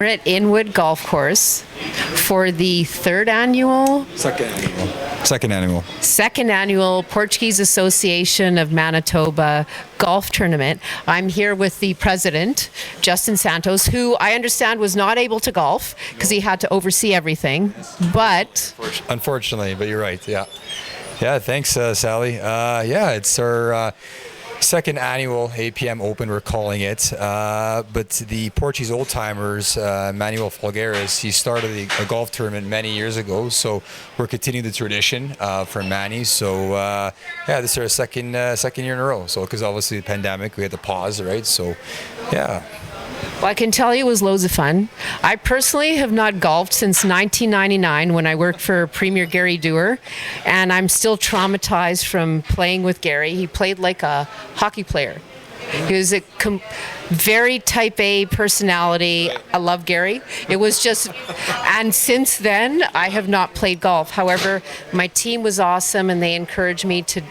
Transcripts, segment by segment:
We're at Inwood Golf Course for the second annual Portuguese Association of Manitoba golf tournament. I'm here with the president, Justin Santos, who I understand was not able to golf because he had to oversee everything. But unfortunately, but you're right. Yeah. Thanks, Sally. It's our second annual APM Open, we're calling it. But the Portuguese old timers, Manuel Folgueiras, he started a golf tournament many years ago. So we're continuing the tradition for Manny. So this is our second year in a row. So because obviously the pandemic, we had to pause, right? So yeah. Well, I can tell you it was loads of fun. I personally have not golfed since 1999 when I worked for Premier Gary Dewar, and I'm still traumatized from playing with Gary. He played like a hockey player. He was a very type A personality. I love Gary. It was just, and since then, I have not played golf. However, my team was awesome, and they encouraged me to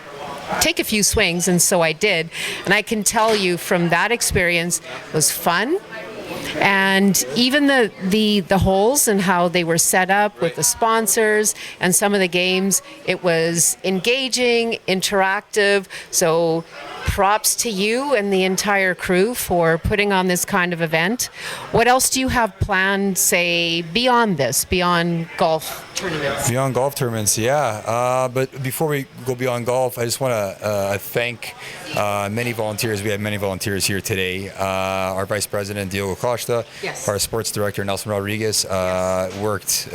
take a few swings, and so I did. And I can tell you from that experience, it was fun. And even the holes and how they were set up with the sponsors and some of the games, it was engaging, interactive. So props to you and the entire crew for putting on this kind of event. What else do you have planned, say, beyond this, beyond golf tournaments? Beyond golf tournaments, yeah. But before we go beyond golf, I just want to thank many volunteers. We had many volunteers here today. Our Vice President, Diogo Costa, yes. Our Sports Director, Nelson Rodriguez, worked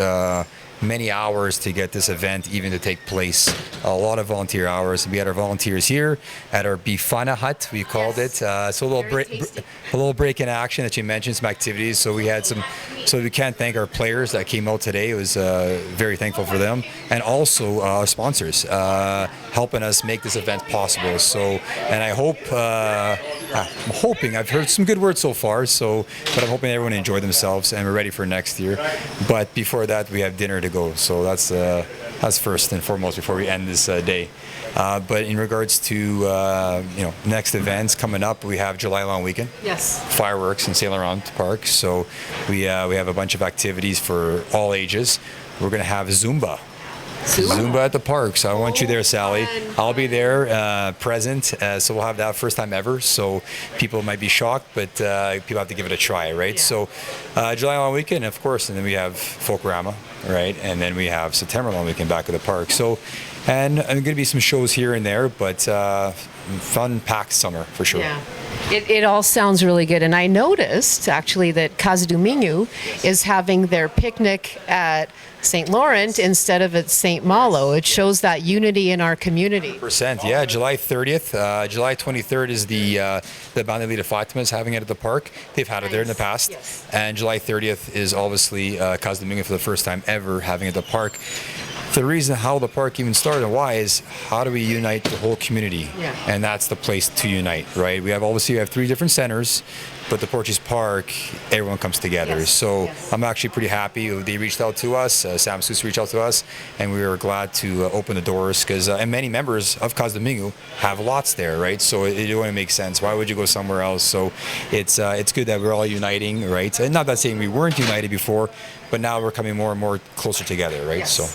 many hours to get this event even to take place. A lot of volunteer hours. We had our volunteers here at our Bifana hut, we called it. So a little break in action that you mentioned, some activities. So we had so we can't thank our players that came out today. It was very thankful for them. And also our sponsors helping us make this event possible. So, and I hope, I'm hoping, I've heard some good words so far, but I'm hoping everyone enjoyed themselves and we're ready for next year. But before that, we have dinner to go. So that's first and foremost before we end this day. But in regards to next events coming up, we have July long weekend. Yes. Fireworks in Saint Laurent Park. So we have a bunch of activities for all ages. We're going to have Zumba at the park. So I want you there, Sally. I'll be there, present. So we'll have that first time ever. So people might be shocked, but people have to give it a try, right? Yeah. So July long weekend, of course, and then we have Folkrama, right? And then we have September long weekend back at the park. So, and going to be some shows here and there, but fun packed summer for sure. Yeah. It all sounds really good. And I noticed actually that Casa do Minho is having their picnic at St. Laurent instead of at St. Malo. It shows that unity in our community. Percent, yeah. July 30th. July 23rd is the Bandelita Fatima's having it at the park. They've had it there in the past. Yes. And July 30th is obviously Casa do Minho for the first time ever having it at the park. The reason how the park even started and why is how do we unite the whole community? Yeah. And that's the place to unite, right? We have 3 different centers, but the Portuguese Park, everyone comes together. Yes. So yes. I'm actually pretty happy. They reached out to us, Sam Sousa reached out to us, and we were glad to open the doors because and many members of Casa do Minho have lots there, right? So it wouldn't make sense. Why would you go somewhere else? So it's good that we're all uniting, right? And not that saying we weren't united before, but now we're coming more and more closer together, right? Yes. So.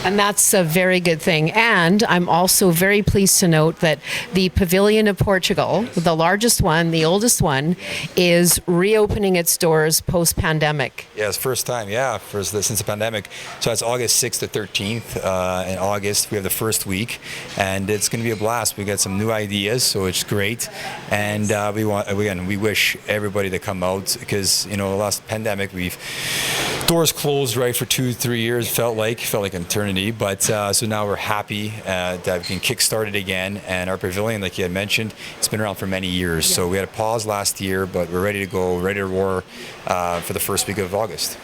And that's a very good thing. And I'm also very pleased to note that the Pavilion of Portugal, the largest one, the oldest one, is reopening its doors post-pandemic. Yes, first time, since the pandemic. So it's August 6th to 13th. In August, we have the first week, and it's going to be a blast. We got some new ideas, so it's great. And we wish everybody to come out because, the last pandemic, doors closed, right, for 2-3 years, felt like an eternity, but so now we're happy that we can kickstart it again, and our pavilion, like you had mentioned, it's been around for many years. Yeah. So we had a pause last year, but we're ready to go, ready to roar for the first week of August.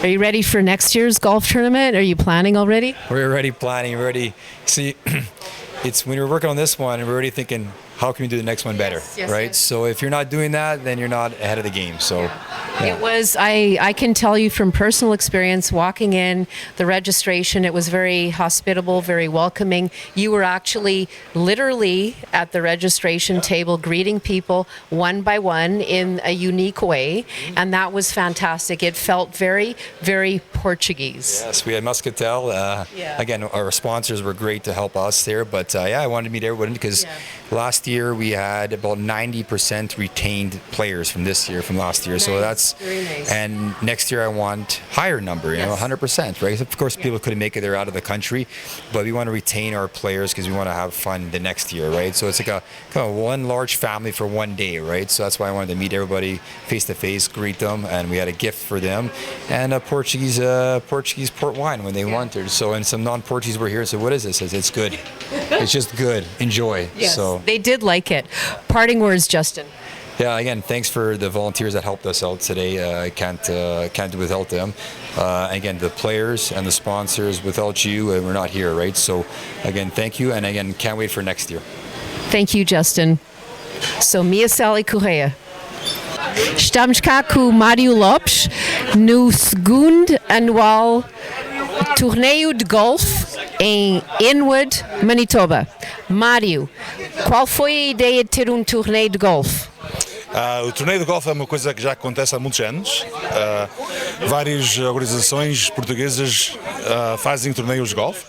Are you ready for next year's golf tournament? Are you planning already? We're already planning, see, it's when we're working on this one, and we're already thinking, how can we do the next one better, yes, right? yes. So if you're not doing that, then you're not ahead of the game. So It was, I can tell you from personal experience, walking in the registration, it was very hospitable, very welcoming. You were actually literally at the registration table greeting people one by one in a unique way, and that was fantastic. It felt very, very Portuguese. yes, we had Muscatel. Again, our sponsors were great to help us there, but I wanted to meet everybody because last year we had about 90% retained players from this year, from last year. So that's very nice. And next year I want higher number, you know, 100%, right? Of course, people couldn't make it; they're out of the country, but we want to retain our players because we want to have fun the next year, right? So it's like a kind of one large family for one day, right? So that's why I wanted to meet everybody face to face, greet them, and we had a gift for them and a Portuguese port wine when they wanted. So and some non-Portuguese were here and said, "What is this?" I said, "It's good. It's just good. Enjoy." Yes, So they did like it. Parting words, Justin. yeah, again, thanks for the volunteers that helped us out today. I can't do without them. Again, the players and the sponsors. Without you, we're not here, right? So again, thank you, and again, can't wait for next year. Thank you, Justin. So, Mia Sally Correia. Estamos cá com o Mário Lopes no segundo anual torneio de golfe em Inwood, Manitoba. Mário, qual foi a ideia de ter um torneio de golfe? O torneio de golfe é uma coisa que já acontece há muitos anos. Várias organizações portuguesas fazem torneios de golfe.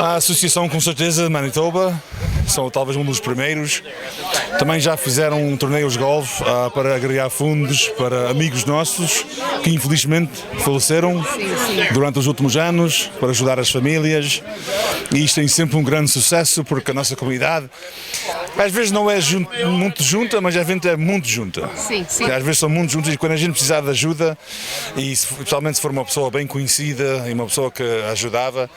A Associação, com certeza, de Manitoba, são talvez um dos primeiros. Também já fizeram torneios de golfe para agregar fundos para amigos nossos que infelizmente faleceram durante os últimos anos, para ajudar as famílias. E isto tem sempre um grande sucesso porque a nossa comunidade às vezes não é muito junta, mas a gente é muito junta. Sim, sim. Às vezes são muito juntas e quando a gente precisar de ajuda, e especialmente se for uma pessoa bem conhecida e uma pessoa que ajudava,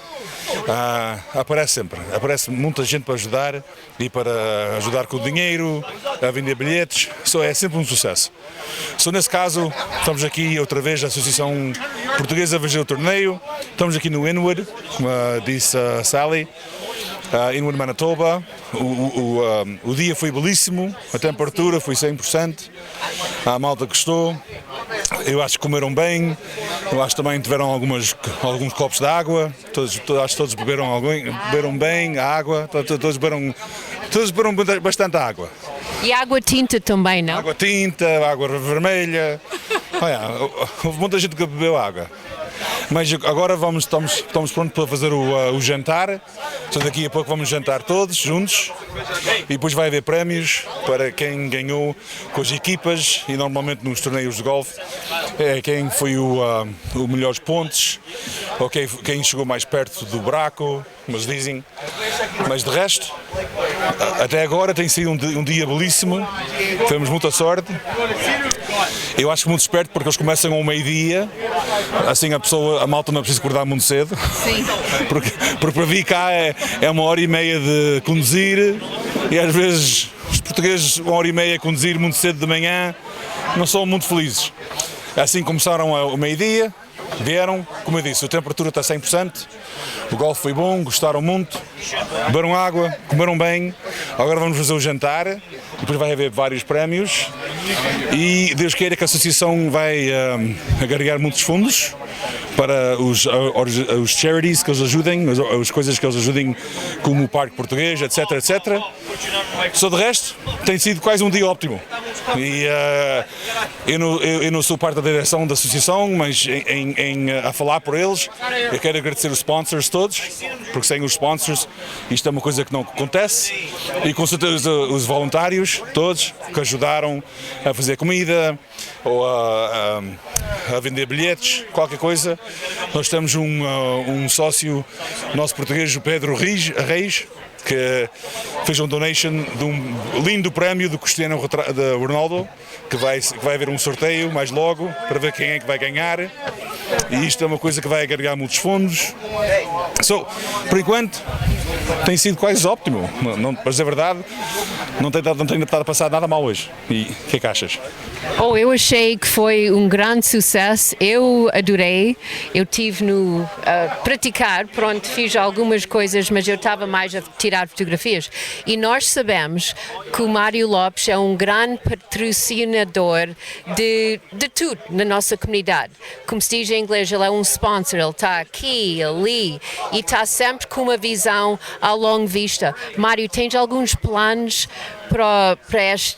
aparece sempre. Aparece muita gente para ajudar e para ajudar com o dinheiro, a vender bilhetes. Isso é sempre um sucesso. Nesse caso, estamos aqui outra vez, a Associação Portuguesa a fazer o torneio. Estamos aqui no Inwood, como disse a Sally. Inwood, Manitoba. O dia foi belíssimo, a temperatura foi 100%, a malta gostou, eu acho que comeram bem, eu acho que também tiveram alguns copos de água, acho que todos beberam bem a água, todos beberam bastante água. E água tinta também, não? Água tinta, água vermelha, houve muita gente que bebeu água. Mas agora estamos prontos para fazer o jantar. Então daqui a pouco vamos jantar todos juntos e depois vai haver prémios para quem ganhou com as equipas e normalmente nos torneios de golfe é quem foi o melhores pontos ou quem chegou mais perto do buraco, mas dizem. Mas de resto, até agora tem sido um dia belíssimo, tivemos muita sorte. Eu acho muito esperto porque eles começam ao meio-dia, assim a malta não precisa acordar muito cedo. Sim. Porque para vir cá é 1h30 de conduzir e às vezes os portugueses 1h30 a conduzir muito cedo de manhã não são muito felizes. Assim começaram ao meio-dia, vieram, como eu disse, a temperatura está 100%, o golfe foi bom, gostaram muito, beberam água, comeram bem, agora vamos fazer o jantar, depois vai haver vários prémios e Deus queira que a associação vai agregar muitos fundos para os charities que eles ajudem, as coisas que eles ajudem, como o Parque Português, etc, etc. Só de resto, tem sido quase um dia óptimo. E eu não sou parte da direção da associação, mas a falar por eles, eu quero agradecer os sponsors todos, porque sem os sponsors isto é uma coisa que não acontece, e com certeza os voluntários todos que ajudaram a fazer comida ou a vender bilhetes, qualquer coisa. Nós temos um sócio nosso português, o Pedro Reis, que fez um donation de um lindo prémio do Cristiano Ronaldo, que vai haver um sorteio mais logo para ver quem é que vai ganhar, e isto é uma coisa que vai agregar muitos fundos. Por enquanto tem sido quase óptimo. Para dizer a verdade, não tem estado a passar nada mal hoje. E o que é que achas? Oh, eu achei que foi um grande sucesso. Eu adorei. Eu tive no praticar, pronto, fiz algumas coisas, mas eu estava mais a tirar fotografias. E nós sabemos que o Mário Lopes é um grande patrocinador de tudo na nossa comunidade. Como se diz em inglês, ele é um sponsor, ele está aqui, ali, e está sempre com uma visão a longa vista. Mário, tens alguns planos para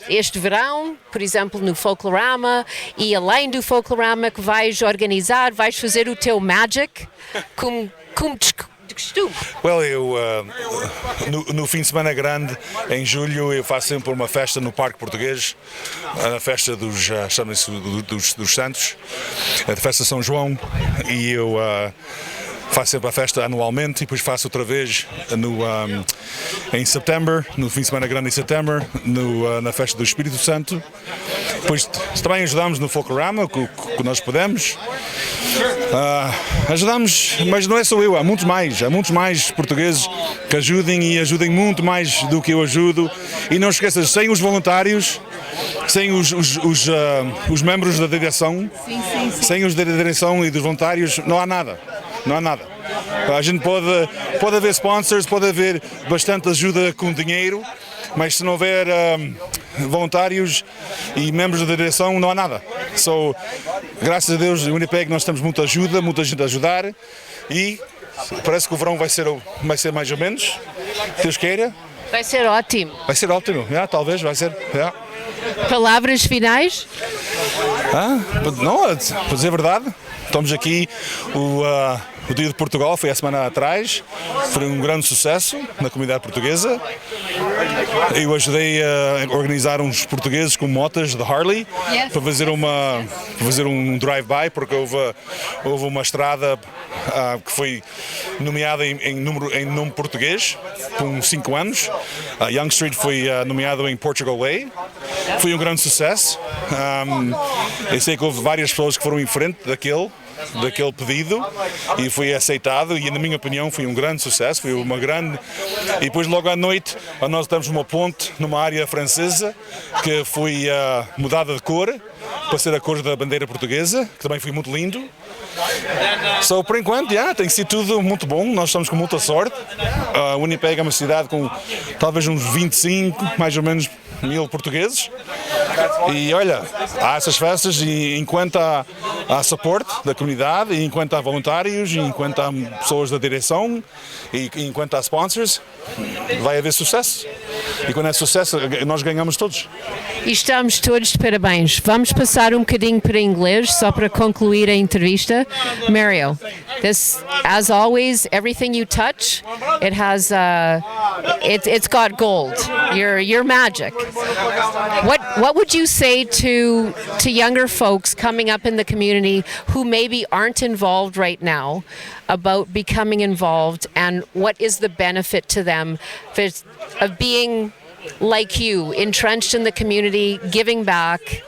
este verão, por exemplo, no Folklorama, e além do Folklorama que vais organizar, vais fazer o teu Magic, como de costume? Well, eu no fim de semana grande, em julho, eu faço sempre uma festa no Parque Português, a festa chama-se dos Santos, a festa de São João, e eu faço sempre a festa anualmente e depois faço outra vez em setembro, no fim de semana grande em setembro, na festa do Espírito Santo. Depois também ajudamos no Folklorama, que nós podemos. Ajudamos, mas não é só eu, há muitos mais portugueses que ajudem muito mais do que eu ajudo. E não esqueças, sem os voluntários, sem os membros da direção, sem os da direção e dos voluntários, não há nada. Não há nada. A gente pode haver sponsors, pode haver bastante ajuda com dinheiro, mas se não houver voluntários e membros da direção, não há nada. So, graças a Deus, em Winnipeg nós temos muita ajuda, muita gente a ajudar, e parece que o verão vai ser mais ou menos, Deus queira. Vai ser ótimo. Vai ser ótimo, talvez, vai ser. Palavras finais? Não, para dizer a verdade, estamos aqui, o Dia de Portugal foi a semana atrás, foi um grande sucesso na comunidade portuguesa. Eu ajudei a organizar uns portugueses com motas de Harley para fazer um drive-by, porque houve uma estrada que foi nomeada em nome português por 5 anos. A Young Street foi nomeado em Portugal Way. Foi um grande sucesso. Eu sei que houve várias pessoas que foram em frente daquele pedido e foi aceitado, e na minha opinião foi um grande sucesso, foi uma grande. E depois logo à noite nós temos uma ponte numa área francesa que foi mudada de cor para ser a cor da bandeira portuguesa, que também foi muito lindo. Por enquanto, tem sido tudo muito bom, nós estamos com muita sorte. Winnipeg é uma cidade com talvez uns 25, mais ou menos, mil portugueses. E olha, há essas festas, e enquanto há suporte da comunidade, e enquanto há voluntários, e enquanto há pessoas da direção, e enquanto há sponsors, vai haver sucesso. E quando é sucesso, nós ganhamos todos. E estamos todos de parabéns. Vamos passar um bocadinho para inglês, só para concluir a entrevista. Mario, as always, everything you touch, it has, it's got gold. You're magic. What would you say to younger folks coming up in the community who maybe aren't involved right now about becoming involved, and what is the benefit to them of being like you, entrenched in the community, giving back?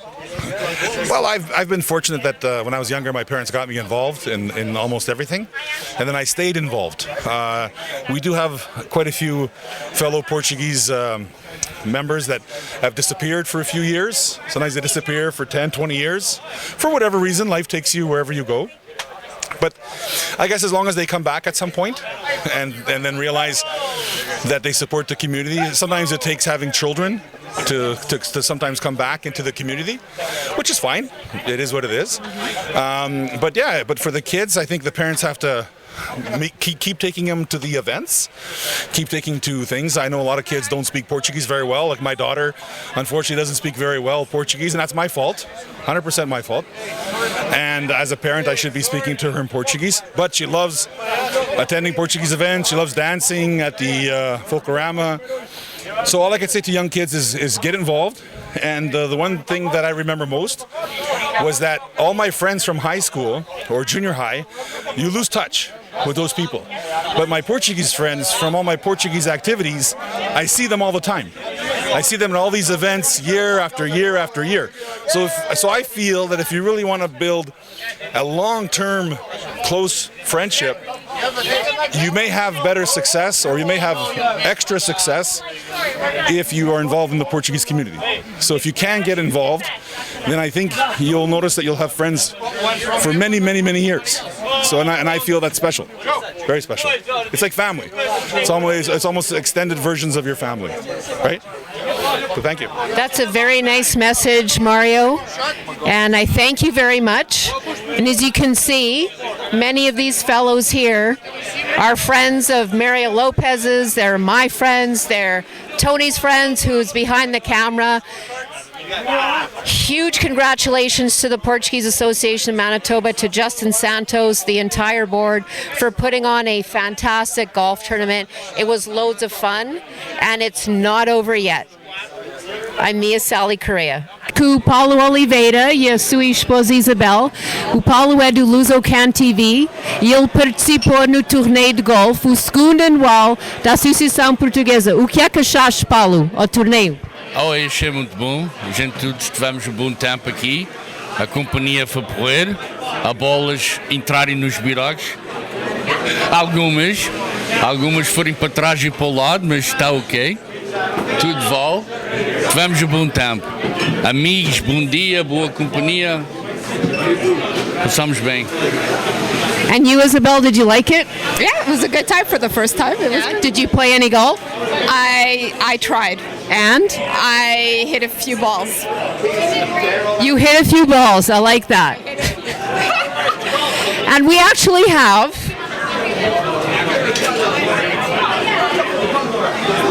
Well, I've been fortunate that when I was younger, my parents got me involved in almost everything, and then I stayed involved. We do have quite a few fellow Portuguese members that have disappeared for a few years. Sometimes they disappear for 10, 20 years. For whatever reason, life takes you wherever you go. But I guess as long as they come back at some point and then realize that they support the community, sometimes it takes having children to sometimes come back into the community, which is fine. It is what it is. But for the kids, I think the parents have to keep taking them to the events, keep taking to things. I know a lot of kids don't speak Portuguese very well. Like my daughter, unfortunately, doesn't speak very well Portuguese, and that's my fault, 100% my fault. And as a parent, I should be speaking to her in Portuguese. But she loves attending Portuguese events. She loves dancing at the Folklorama. So all I can say to young kids is get involved. And the one thing that I remember most was that all my friends from high school or junior high, you lose touch with those people. But my Portuguese friends from all my Portuguese activities, I see them all the time. I see them at all these events year after year after year. So I feel that if you really want to build a long-term close friendship, you may have better success or you may have extra success if you are involved in the Portuguese community. So if you can get involved, then I think you'll notice that you'll have friends for many, many, many years. So and I feel that's special, very special. It's like family. It's almost extended versions of your family, right? So thank you. That's a very nice message, Mario, and I thank you very much. And as you can see, many of these fellows here are friends of Mario Lopez's, they're my friends, they're Tony's friends who's behind the camera. Huge congratulations to the Portuguese Association of Manitoba, to Justin Santos, the entire board, for putting on a fantastic golf tournament. It was loads of fun, and it's not over yet. I'm Mia Sally Correa. Com o Paulo Oliveira e a sua esposa Isabel. O Paulo é do Lusocan TV e ele participou no torneio de golfe, o segundo anual da Associação Portuguesa. O que é que achaste, Paulo, ao torneio? Oh, eu achei muito bom. A gente todos tivemos um bom tempo aqui. A companhia foi porrer, as bolas entrarem nos birocos. Algumas foram para trás e para o lado, mas está ok. Tudo vale. Tivemos um bom tempo. Amigos, bom dia, boa companhia. Passamos bem. And you, Isabel, did you like it? Yeah, it was a good time for the first time. It was, Did you play any golf? I tried. And? I hit a few balls. You hit a few balls. I like that. And we actually have...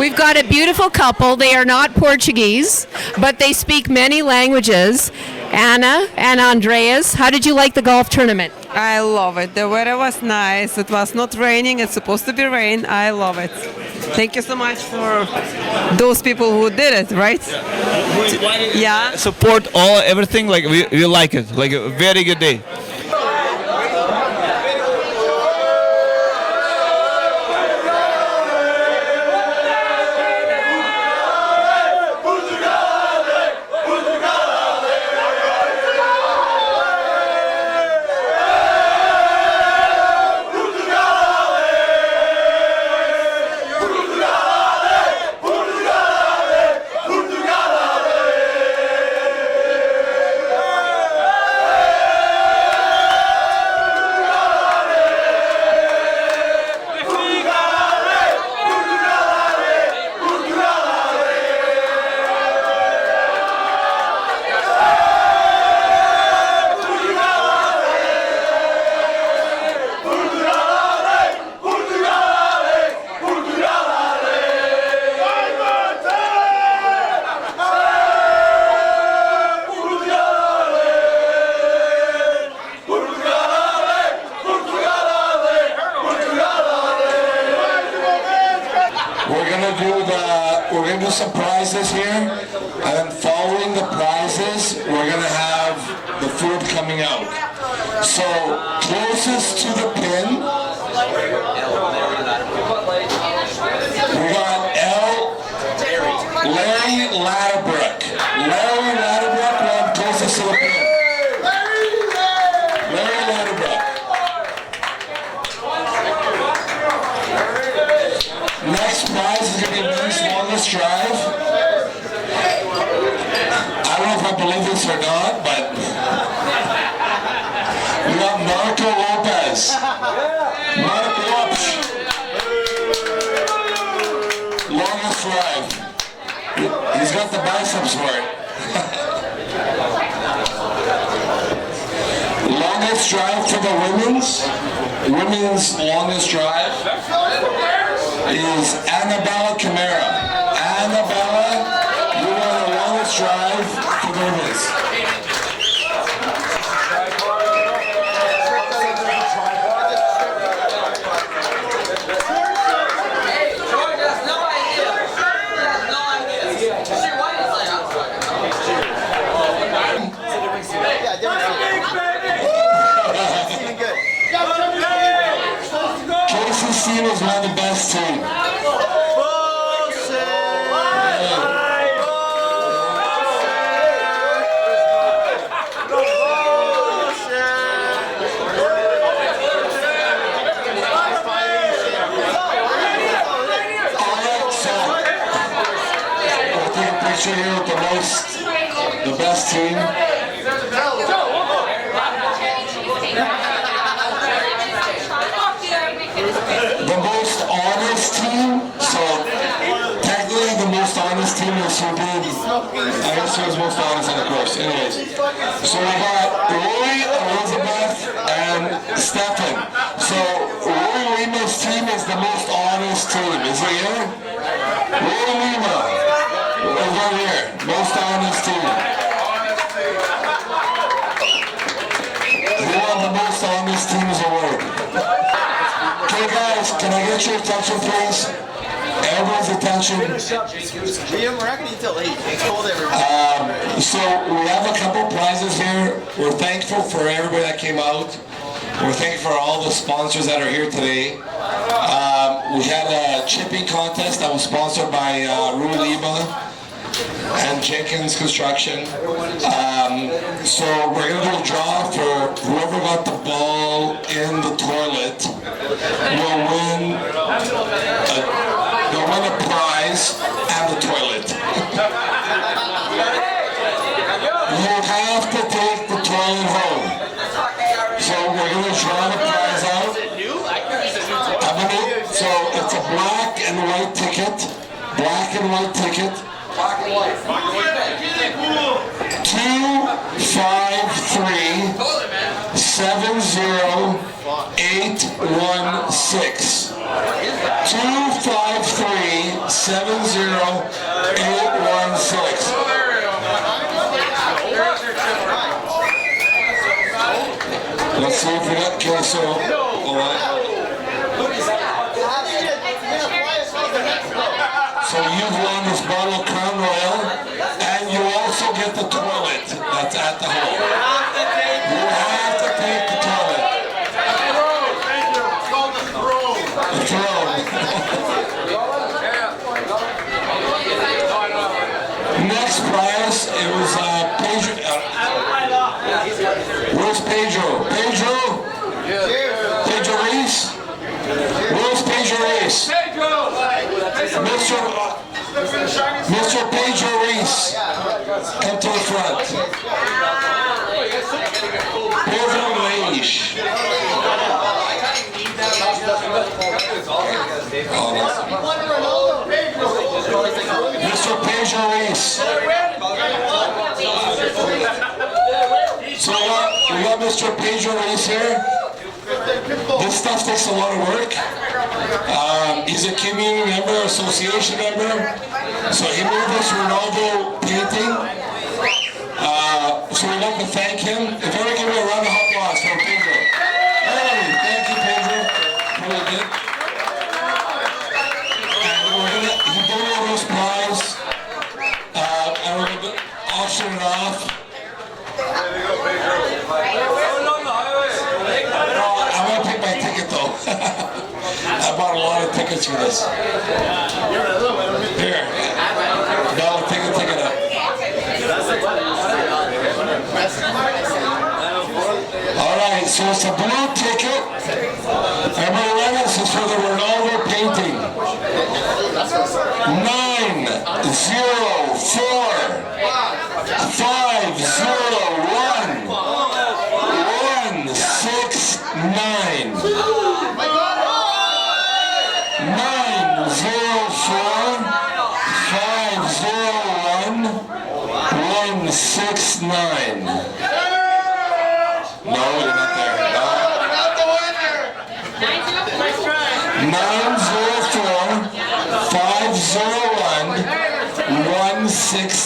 We've got a beautiful couple. They are not Portuguese, but they speak many languages. Anna and Andreas, how did you like the golf tournament? I love it. The weather was nice. It was not raining. It's supposed to be rain. I love it. Thank you so much for those people who did it, right? Yeah. Support everything. Like we like it. Like a very good day. We're gonna do some prizes here, and then following the prizes, we're gonna have the food coming out. So closest to the pin, we got Larry Ladderbrook. Larry Ladderbrook, one closest to the pin. Larry Ladderbrook. Next prize is going to be men's longest drive. I don't know if I believe this or not, but we got Marco Lopez. Marco Lopez. Longest drive. He's got the biceps for it. Longest drive for the women's longest drive is Annabella Camara. Annabella, you won the longest drive for the women's. Casey's team is one of the best teams. picture here with the best team. The most honest team. So technically, the most honest team is who did. I guess who was most honest on the course. Anyways, so we got Roy, Elizabeth, and Stefan. So Roy Lima's team is the most honest team. Is it here? Roy Lima is right here. Most honest team. We want the most honest team's award. Okay, guys, can I get your attention, please? Everyone's attention. So we have a couple prizes here. We're thankful for everybody that came out. We're thankful for all the sponsors that are here today. We had a chipping contest that was sponsored by Rui Lima and Jenkins Construction. So we're going to do a draw for whoever got the ball in the toilet will win a prize and the toilet. You have to take the toilet home. So we're going to draw the prize out. So it's a black and white ticket. Black and white ticket. 253-70816. 253-70816. Let's see if we got queso. So you've won this bottle of Crown Royal, and you also get the toilet that's at the home. You have to take the toilet. The throne. Next prize, it was Pedro. Where's Pedro? Pedro? Pedro Reese? Where's Pedro Reese? Mr. Pedro Reese, come to the front. Pedro Reese. Mr. Pedro Reese. So we got Mr. Pedro Reese here. This stuff takes a lot of work. He's a community member, association member. So he made this Ronaldo painting. So we'd like to thank him. If you ever give me a round of applause for Pedro. Hey, thank you, Pedro. Really good. And he donated this prize. And we're going to auction it off. I'm going to pick my ticket though. I bought a lot of tickets for this. Here. No, pick a ticket up. Alright, so it's a blue ticket. Everybody ready? This is for the Ronaldo painting. 9050169. No, you're not there. No. Not the winner.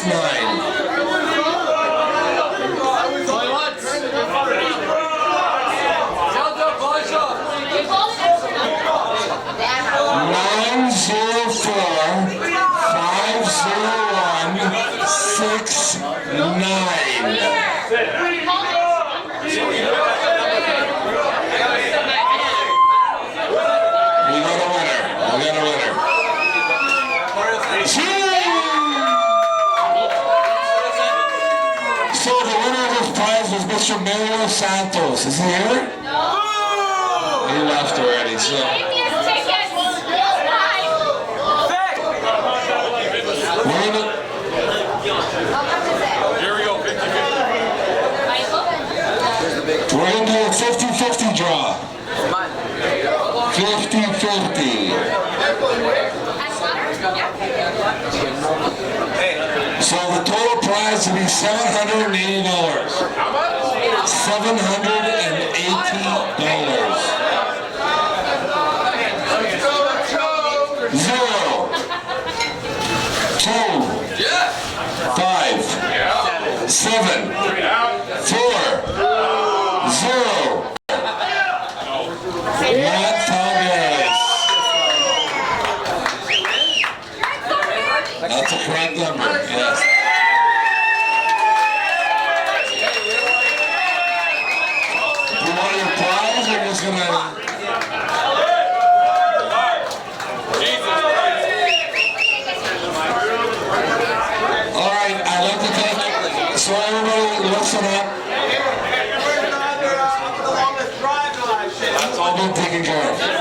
904-501-169. Mr. Mario Santos, is he here? No! He left already, so. Here we go, 50-50. We're going to do a 50-50 draw. 50-50. So the total prize will be $780. $780. 0, 2, 5, 7, 4, 0. Not fabulous. That's a correct number, yes. You want your prize or just gonna... All right, I'd like to thank, so everybody listen up. That's all been taken care of.